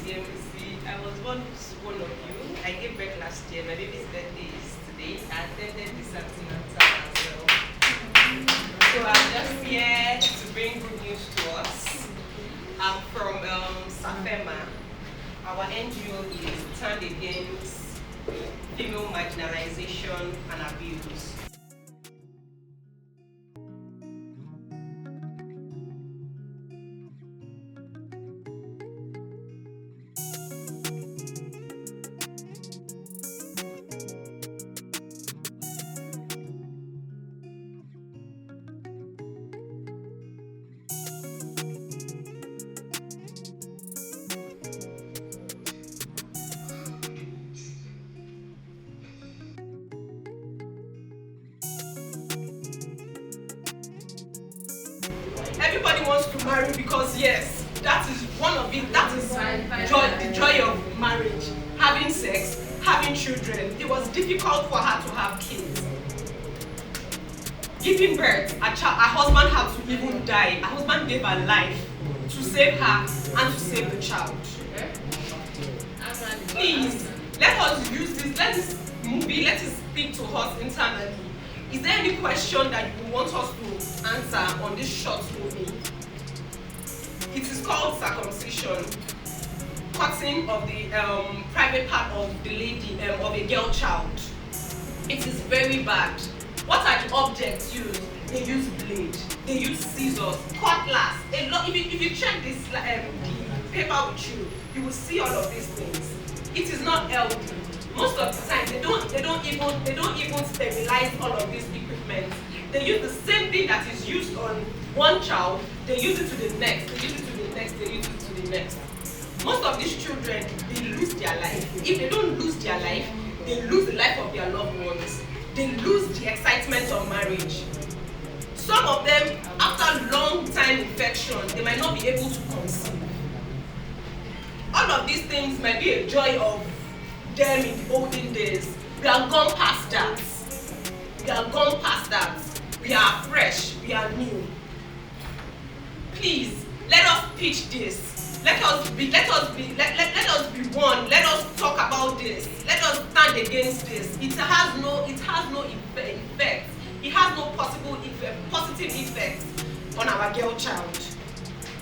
dear Missy. I was once one of you. I gave birth last year. My baby's birthday is today. I attended the antenatal as well. So I'm just here to bring good news to us. I'm from Safema'S. Our NGO is Stand Against Female Marginalization and Abuse. Everybody wants to marry because yes, that is one of it. That is the joy of marriage. Having sex, having children. It was difficult for her to have kids. Giving birth, her husband had to even die. Her husband gave her life to save her and to save the child. Please, let us use this. Let this movie, let it speak to us internally. Is there any question that you want us to answer on this short movie? It is called circumcision, cutting of the private part of the lady, of a girl child. It is very bad. What are the objects used? They use blade, they use scissors, cutlass. A lot. If you check this the paper with you, you will see all of these things. It is not healthy. Most of the time, they don't even sterilize all of these equipment. They use the same thing that is used on one child. They use it to the next. They use it to the next. They use it to the next. Most of these children, they lose their life. If they don't lose their life, they lose the life of their loved ones. They lose the excitement of marriage. Some of them, after long time infection, they might not be able to conceive. All of these things might be a joy of them in the olden days. We are gone past that. We are gone past that. We are fresh. We are new. Please, let us pitch this. Let us be one. Let us talk about this. Let us stand against this. It has no effect. It has no positive effect on our girl child.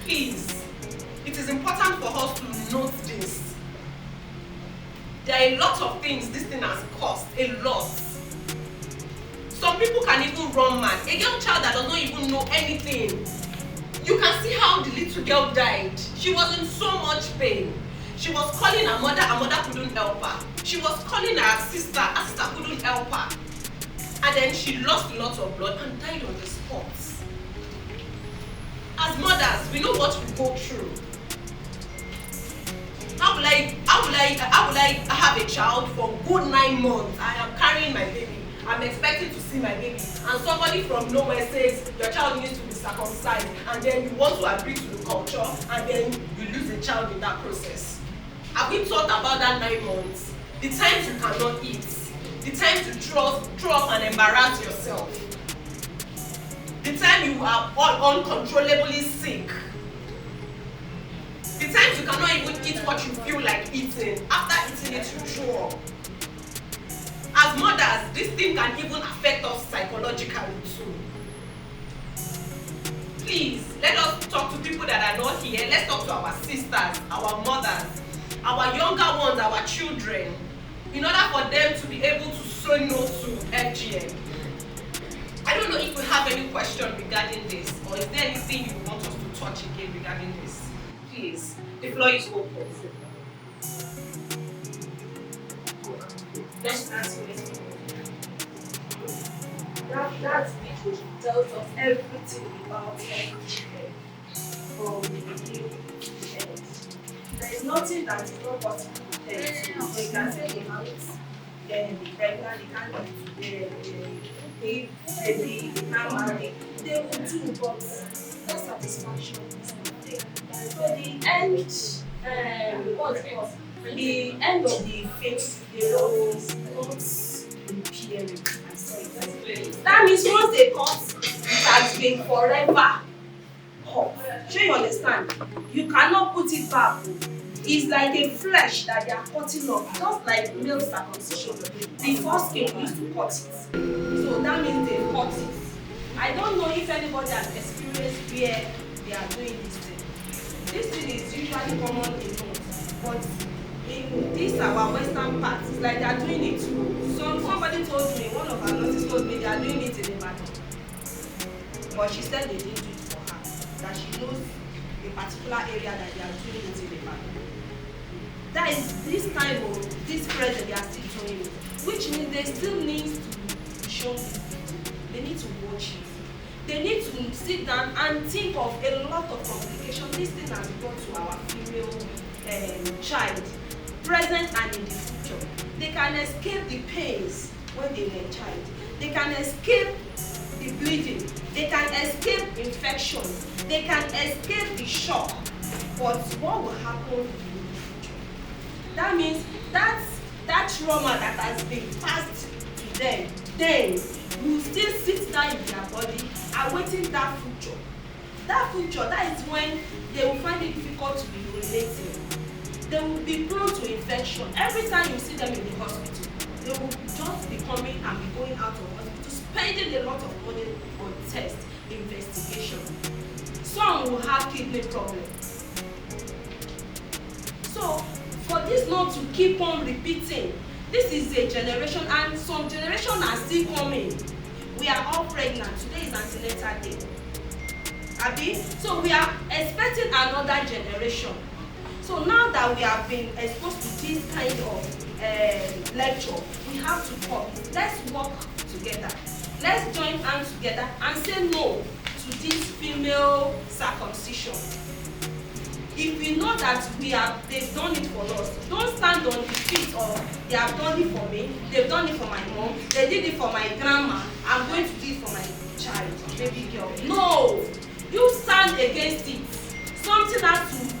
Please, it is important for us to note this. There are a lot of things this thing has cost, a lot. Some people can even run mad. A young child that does not even know anything. You can see how the little girl died. She was in so much pain. She was calling her mother couldn't help her. She was calling her sister couldn't help her. And then she lost a lot of blood and died on the spot. As mothers, we know what we go through. How will I have a child for a good 9 months? I am carrying my baby. I'm expecting to see my baby. And somebody from nowhere says your child needs to be circumcised. And then you want to agree to the culture and then you lose a child in that process. Have we thought about that 9 months? The times you cannot eat. The times you throw up and embarrass yourself. The time you are all uncontrollably sick. The times you cannot even eat what you feel like eating. After eating it, you throw up. As mothers, this thing can even affect us psychologically too. Please, let us talk to people that are not here. Let's talk to our sisters, our mothers, our younger ones, our children, in order for them to be able to say no to FGM. I don't know if we have any question regarding this, or is there anything you want us to touch again regarding this? Please, the floor is open. Let's ask you. That video tells us everything about FGM from the beginning to the end. There is nothing that is not possible with them. So you can say they can't pregnant, they can't marry. They will do, but no satisfaction is not there. So the end of the phase, the road is not repairing. That means once they cut, it has been forever hot. Sure you understand? You cannot put it back. It's like a flesh that they are cutting off, just like male circumcision. Before skin used to cut it. So that means they cut it. I don't know if anybody has experienced where they are doing this thing. This thing is usually common in north, but in this our western part, it's like they are doing it too. Somebody told me, one of our nurses told me they are doing it in Ibadan. But she said they didn't do it for her, that she knows a particular area that they are doing it in Ibadan. That is this time of this present they are still doing it, which means they still need to be shown this video. They need to watch it. They need to sit down and think of a lot of complications this thing has brought to our female child, present and in the future. They can escape the pains when they were a child. They can escape the bleeding. They can escape infection. They can escape the shock. But what will happen in the future? That means that trauma that has been passed to them, then will still sit down in their body, awaiting that future. That future, that is when they will find it difficult to be urinating. They will be prone to infection. Every time you see them in the hospital, they will just be coming and be going out of hospital, spending a lot of money on test, investigation. Some will have kidney problems. So, for this not to keep on repeating, this is a generation, and some generations are still coming. We are all pregnant. Today is antenatal day. Abi? So we are expecting another generation. So now that we have been exposed to this kind of lecture, we have to come. Let's work together. Let's join hands together and say no to this female circumcision. If we know that they've done it for us, don't stand on the feet of they have done it for me, they've done it for my mom, they did it for my grandma, I'm going to do it for my child, baby girl. No! You stand against it. Something has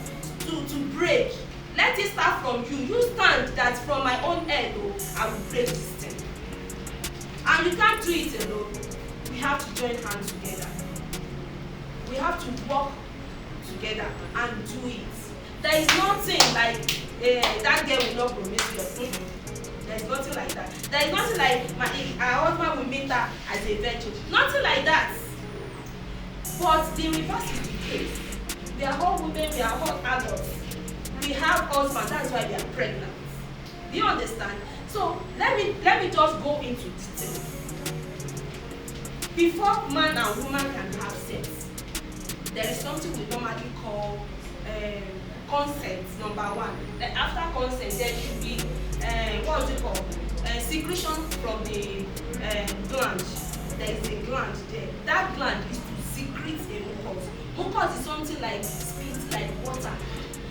to break. Let it start from you. You stand that from my own head, I will break this thing. And you can't do it alone. We have to join hands together. We have to work together and do it. There is nothing like that girl will not promiscuous. There is nothing like that. There is nothing like our husband will meet her as a virgin. Nothing like that. But the reverse is the case. We are all women, we are all adults. We have husbands, that's why we are pregnant. Do you understand? So let me just go into detail. Before man and woman can have sex, there is something we normally call consent, number one. Then after consent, there should be what is it called? Secretion from the gland. There is a gland there. That gland is to secrete a mucus. Mucus is something like spit, like water.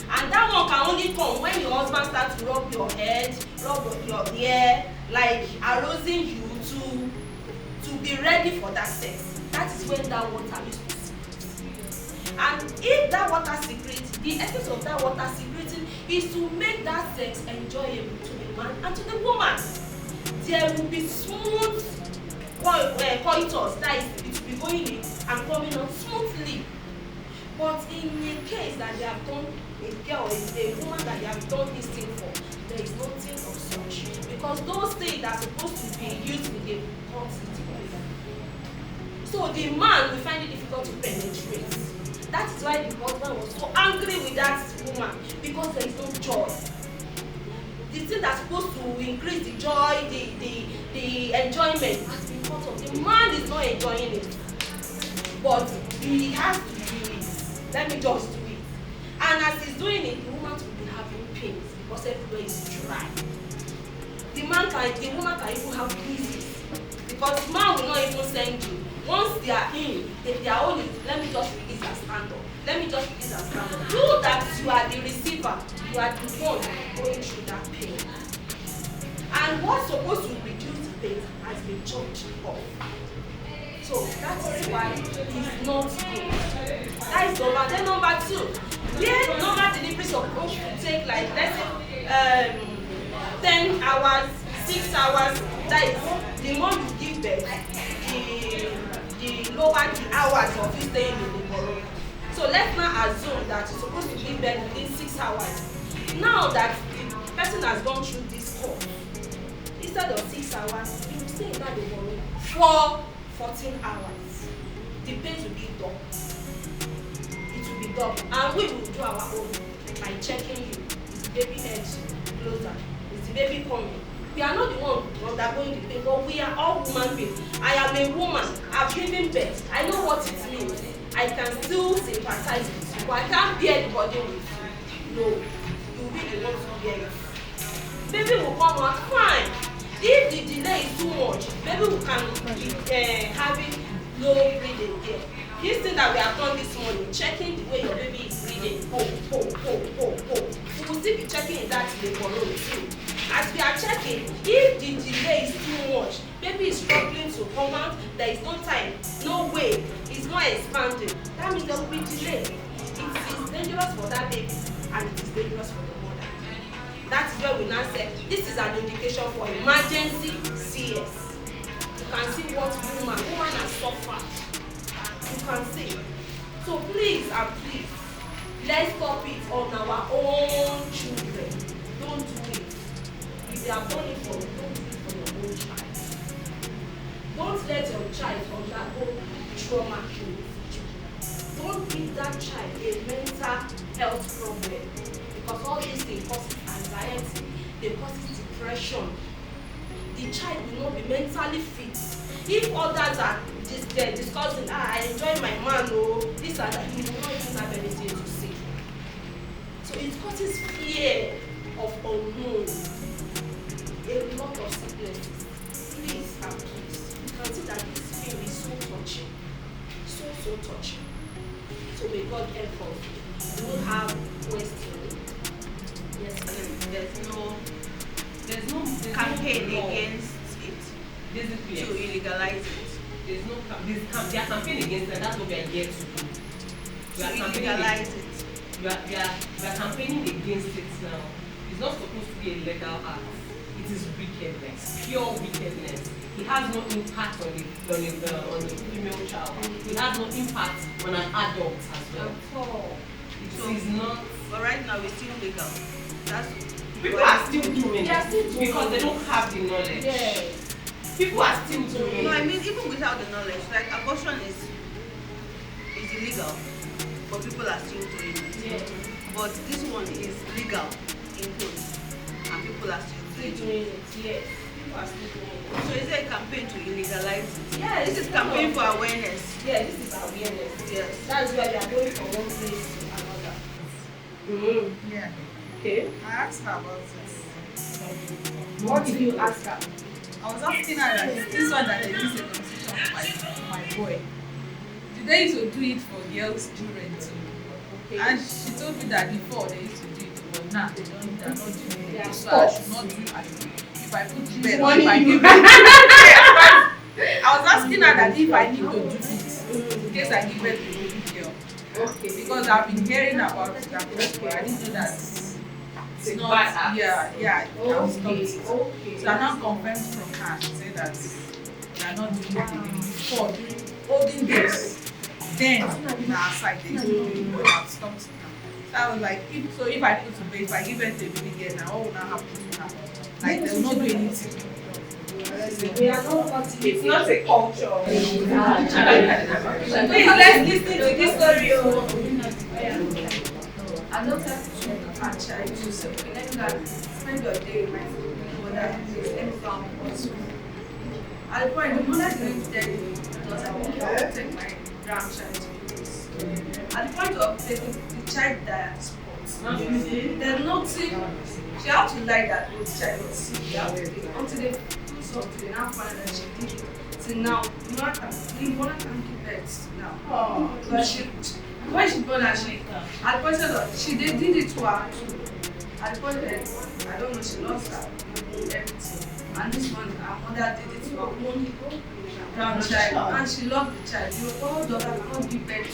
And that one can only come when your husband starts to rub your head, rub your hair, like arousing you to be ready for that sex. That is when that water is to secrete. And if that water secretes, the essence of that water secreting is to make that sex enjoyable to the man and to the woman. There will be smooth coitus, that is, it will be going in and coming out smoothly. But in a case that they have done, a girl, a woman that they have done this thing for, there is nothing of such. Because those things that are supposed to be used in the consent. So the man will find it difficult to penetrate. That is why the husband was so angry with that woman, because there is no joy. The thing that's supposed to increase the joy, the enjoyment has been cut off. The man is not enjoying it. But he has to do it. Let me just do it. And as he's doing it, the woman will be having pains because everywhere is dry. The woman can even have bruises because man will not even send you. Once they are in, they are only, let me just release and stand up. Let me just release and stand up. You that you are the receiver, you are the one going through that pain. And what's supposed to reduce the pain has been chopped off. So that is why it's not good. That is number. Then number two, where normal delivery supposed to take like let's say 10 hours, 6 hours. That is the more you give birth, the lower the hours of you staying in the borough. So let's now assume that you're supposed to give birth within 6 hours. now that the person has gone through this course, instead of 6 hours, you will stay in that room for 14 hours. The pain will be double. It will be double. And we will do our own by checking you. Is the baby head closer? Is the baby coming? We are not the one undergoing the pain, but we are all human beings. I am a woman. I've given birth. I know what it means. I can still sympathize with you, but I can't bear the burden with you. No, you really want to bear it. Baby will come out fine. If the delay is too much, maybe we can be having low breathing there. This thing that we have done this morning, checking the way your baby is breathing, we will still be checking that labor room too. As we are checking, if the delay is too much, baby is struggling to come out, there is no time, no way, it's not expanding. That means there will be delay. It is dangerous for that baby and it is dangerous for the mother. That is where we now say this is an indication for emergency CS. You can see what woman has suffered. You can see. So please and please, let's stop it on our own children. Don't do it. If they have done it for you, don't do it for your own child. Don't let your child undergo trauma in the future. Don't give that child a mental health problem, because all these things cause anxiety, they cause depression. The child will not be mentally fit. If others are discussing, I enjoy my man, this and that, he will not even have anything to say. So it causes fear of unknown, a lot of sicknesses. Please and please, you can see that this film is so touching, so touching. So may God help us. We will have questions. Yes, there's no campaign against it. Basically, to illegalize it. There's no there are campaign against it. That's what we are here to do. We are illegalize it. We are campaigning against it now. It's not supposed to be a legal act. It is wickedness, pure wickedness. It has no impact on the female child. It has no impact on an adult as well. It is not. But right now, it's still legal. People are still doing it because they don't have the knowledge. Yes. People are still doing it. No, I mean, even without the knowledge, like abortion is illegal, but people are still doing it. Yes. But this one is legal in quotes, and people are still doing it. Yes. People are still doing it. So is there a campaign to illegalize it? Yes. This is campaign for awareness. Yes, this is awareness. Yes. That's why we are going from one place to another. Yeah. Okay. I asked her about this. What did you ask her? I was asking her that this one that they use a conversation for my boy. Do they used to do it for girls' children too? Okay. And she told me that before they used to do it, but now they don't. They're not doing They are it. So I should stopped. not do it. If I put to bed, or if I give birth. I was asking her that if I need to do it in case I give birth to a baby girl. Okay. Because I've been hearing about it before. I didn't know that it's not. bad act. Yeah. I'll stop Okay. it. So I now confirmed from her to say that they are not doing it again. Before, during olden days, then in our side they used to do it, but I've stopped it now. So I was like, if I put to bed, if I give birth to a baby girl now, what will now happen to her? Like they will not do anything. We are not It's not a culture. Please, let's listen to this story. I don't have to a child to say, let me spend your day with my mother, let me come also. At the point, the mother didn't tell me because I want to take my grandchild to this. At the point of taking the child died sports, there's nothing, she had to lie that the child was sick that day until they do something, they now find that she did it. Till now, the mother can't give birth now. Because when she born her, at the point of they did it to her too. At the point of I don't know, she lost her everything. And this one, her mother did it to her own grandchild, and she lost the child. Your old daughter cannot give birth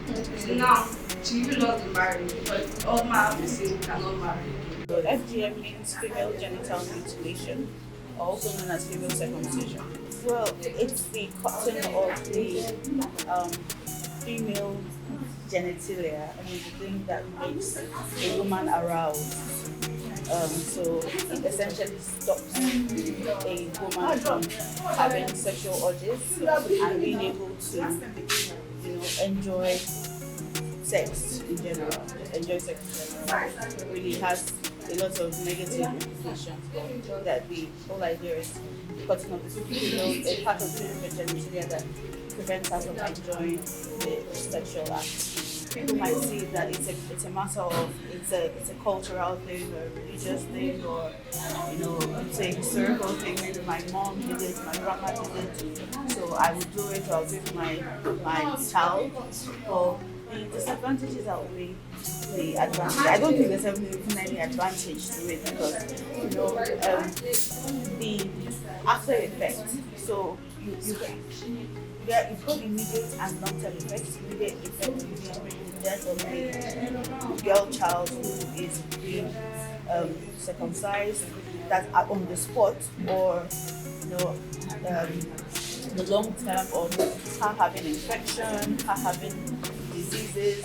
to. So now, she even lost the marriage because all my have to say cannot marry. FGM means female genital mutilation, also known as female circumcision. Well, it's the cutting of the female genitalia, I mean the thing that makes a woman aroused. So it essentially stops a woman from having sexual urges and being able to, enjoy sex in general. Just enjoy sex in general. It really has a lot of negative implications, but that the whole idea is cutting off a part of the genitalia that prevents her from enjoying the sexual act. People might see that it's a matter of it's a cultural thing or a religious thing or it's a historical thing. Maybe my mom did it, my grandma did it, so I would do it or I'll do it to my child. But the disadvantages outweigh the advantage. I don't think there's even any advantage to it because the after effect. So you've got immediate and long-term effects. Immediate effect will be the death of a girl child who is being circumcised, that are on the spot, or the long term of her having infection, her having diseases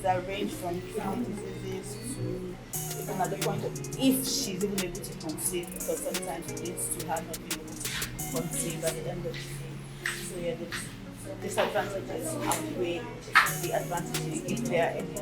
that range from kidney diseases to even at the point of if she's even able to conceive, because sometimes it leads to her not being able to conceive at the end of the day. So yeah, the disadvantages outweigh the advantages if there are any